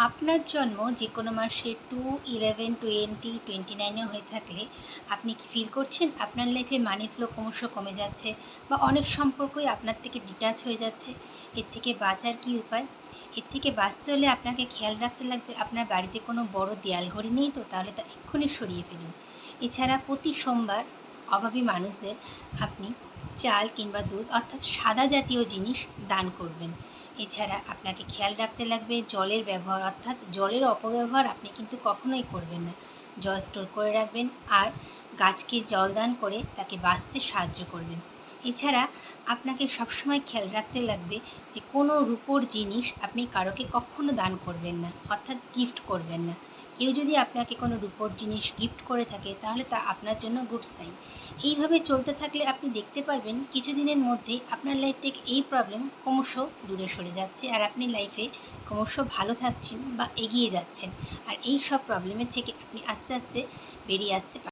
আপনার জন্ম যে কোনো মাসে 2, 11, 20, 29 হয়ে থাকলে আপনি কি ফিল করছেন আপনার লাইফে মানি ফ্লো ক্রমশ কমে যাচ্ছে বা অনেক সম্পর্কই আপনার থেকে ডিটাচ হয়ে যাচ্ছে? এর থেকে বাঁচার কী উপায়? এর থেকে বাঁচতে হলে আপনাকে খেয়াল রাখতে লাগবে আপনার বাড়িতে কোনো বড় দেয়াল ঘড়ি নেই তো, তাহলে তা এক্ষুনি সরিয়ে ফেলুন। এছাড়া প্রতি সোমবার অভাবী মানুষদের আপনি চাল কিংবা দুধ অর্থাৎ সাদা জাতীয় জিনিস দান করবেন। এছাড়া আপনাকে খেয়াল রাখতে লাগবে জলের ব্যবহার, অর্থাৎ জলের অপব্যবহার আপনি কিন্তু কখনোই করবেন না। জল স্টোর করে রাখবেন আর গাছকে জল দান করে তাকে বাঁচতে সাহায্য করবেন। এছাড়া আপনাকে সবসময় খেয়াল রাখতে লাগবে যে কোনো রূপোর জিনিস আপনি কারোকে কখনো দান করবেন না, অর্থাৎ গিফট করবেন না। কেউ যদি আপনাকে কোনো রূপোর জিনিস গিফট করে থাকে তাহলে তা আপনার জন্য গুড সাইন। এইভাবে চলতে থাকলে আপনি দেখতে পারবেন কিছুদিনের মধ্যেই আপনার লাইফ থেকে এই প্রবলেম ক্রমশ দূরে সরে যাচ্ছে আর আপনি লাইফে ক্রমশ ভালো থাকছেন বা এগিয়ে যাচ্ছেন। আর এই সব প্রবলেমের থেকে আপনি আস্তে আস্তে বেরিয়ে আসতে পারবেন।